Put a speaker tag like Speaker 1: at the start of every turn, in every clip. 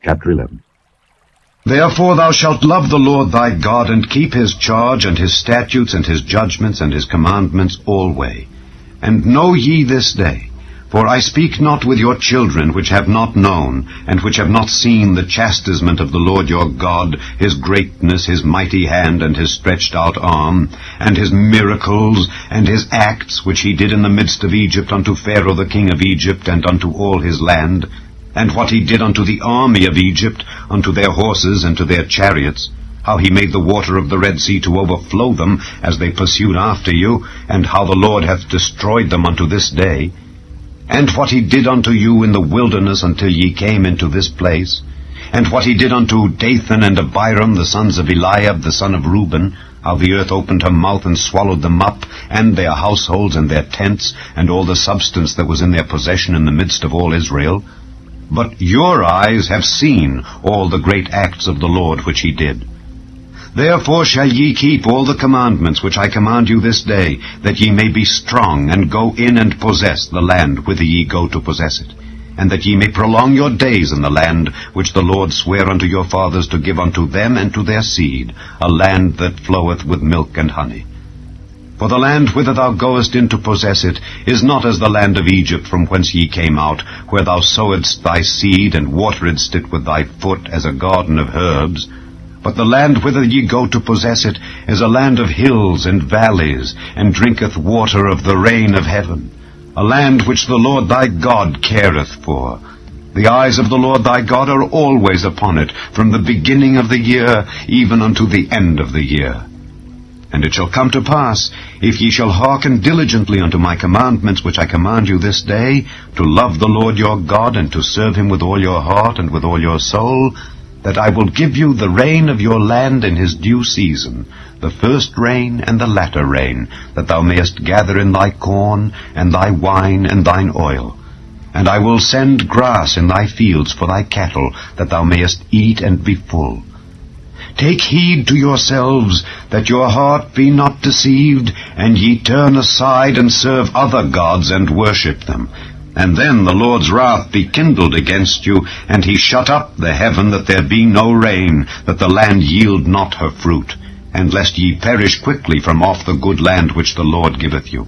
Speaker 1: Chapter 11.
Speaker 2: Therefore thou shalt love the Lord thy God, and keep his charge, and his statutes, and his judgments, and his commandments alway. And know ye this day, for I speak not with your children which have not known, and which have not seen the chastisement of the Lord your God, his greatness, his mighty hand, and his stretched out arm, and his miracles, and his acts, which he did in the midst of Egypt unto Pharaoh the king of Egypt, and unto all his land, and what he did unto the army of Egypt, unto their horses and to their chariots, how he made the water of the Red Sea to overflow them as they pursued after you, and how the Lord hath destroyed them unto this day, and what he did unto you in the wilderness until ye came into this place, and what he did unto Dathan and Abiram, the sons of Eliab, the son of Reuben, how the earth opened her mouth and swallowed them up, and their households and their tents, and all the substance that was in their possession in the midst of all Israel. But your eyes have seen all the great acts of the Lord which he did. Therefore shall ye keep all the commandments which I command you this day, that ye may be strong, and go in and possess the land whither ye go to possess it, and that ye may prolong your days in the land which the Lord sware unto your fathers to give unto them and to their seed, a land that floweth with milk and honey. For the land whither thou goest in to possess it is not as the land of Egypt from whence ye came out, where thou sowedst thy seed, and wateredst it with thy foot as a garden of herbs. But the land whither ye go to possess it is a land of hills and valleys, and drinketh water of the rain of heaven, a land which the Lord thy God careth for. The eyes of the Lord thy God are always upon it, from the beginning of the year even unto the end of the year. And it shall come to pass, if ye shall hearken diligently unto my commandments which I command you this day, to love the Lord your God, and to serve him with all your heart and with all your soul, that I will give you the rain of your land in his due season, the first rain and the latter rain, that thou mayest gather in thy corn, and thy wine, and thine oil. And I will send grass in thy fields for thy cattle, that thou mayest eat and be full. Take heed to yourselves, that your heart be not deceived, and ye turn aside and serve other gods and worship them. And then the Lord's wrath be kindled against you, and he shut up the heaven, that there be no rain, that the land yield not her fruit, and lest ye perish quickly from off the good land which the Lord giveth you.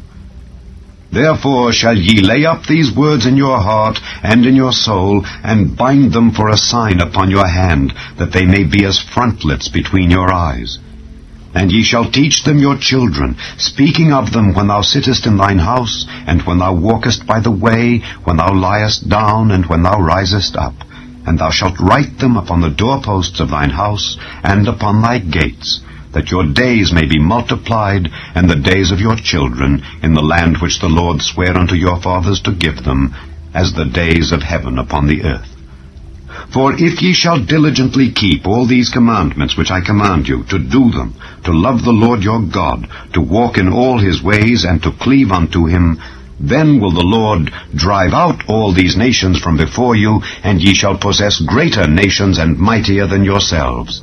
Speaker 2: Therefore shall ye lay up these words in your heart and in your soul, and bind them for a sign upon your hand, that they may be as frontlets between your eyes. And ye shall teach them your children, speaking of them when thou sittest in thine house, and when thou walkest by the way, when thou liest down, and when thou risest up. And thou shalt write them upon the doorposts of thine house, and upon thy gates, that your days may be multiplied, and the days of your children, in the land which the Lord sware unto your fathers to give them, as the days of heaven upon the earth. For if ye shall diligently keep all these commandments which I command you, to do them, to love the Lord your God, to walk in all his ways, and to cleave unto him, then will the Lord drive out all these nations from before you, and ye shall possess greater nations and mightier than yourselves.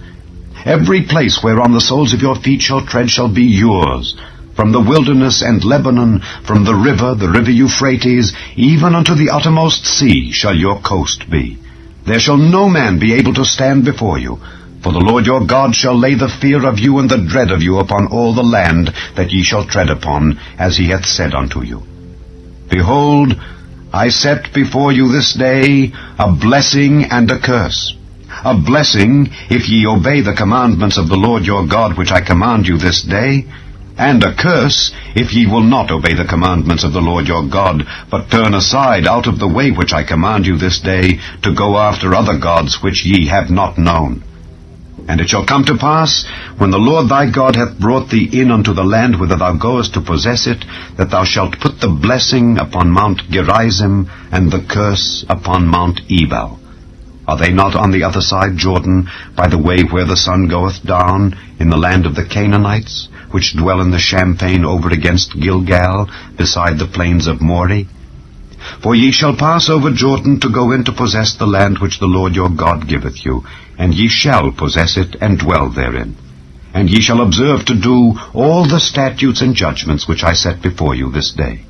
Speaker 2: Every place whereon the soles of your feet shall tread shall be yours. From the wilderness and Lebanon, from the river Euphrates, even unto the uttermost sea shall your coast be. There shall no man be able to stand before you. For the Lord your God shall lay the fear of you and the dread of you upon all the land that ye shall tread upon, as he hath said unto you. Behold, I set before you this day a blessing and a curse. A blessing, if ye obey the commandments of the Lord your God which I command you this day, and a curse, if ye will not obey the commandments of the Lord your God, but turn aside out of the way which I command you this day, to go after other gods which ye have not known. And it shall come to pass, when the Lord thy God hath brought thee in unto the land whither thou goest to possess it, that thou shalt put the blessing upon Mount Gerizim, and the curse upon Mount Ebal. Are they not on the other side Jordan, by the way where the sun goeth down, in the land of the Canaanites, which dwell in the champaign over against Gilgal, beside the plains of Moreh? For ye shall pass over Jordan to go in to possess the land which the Lord your God giveth you, and ye shall possess it and dwell therein. And ye shall observe to do all the statutes and judgments which I set before you this day.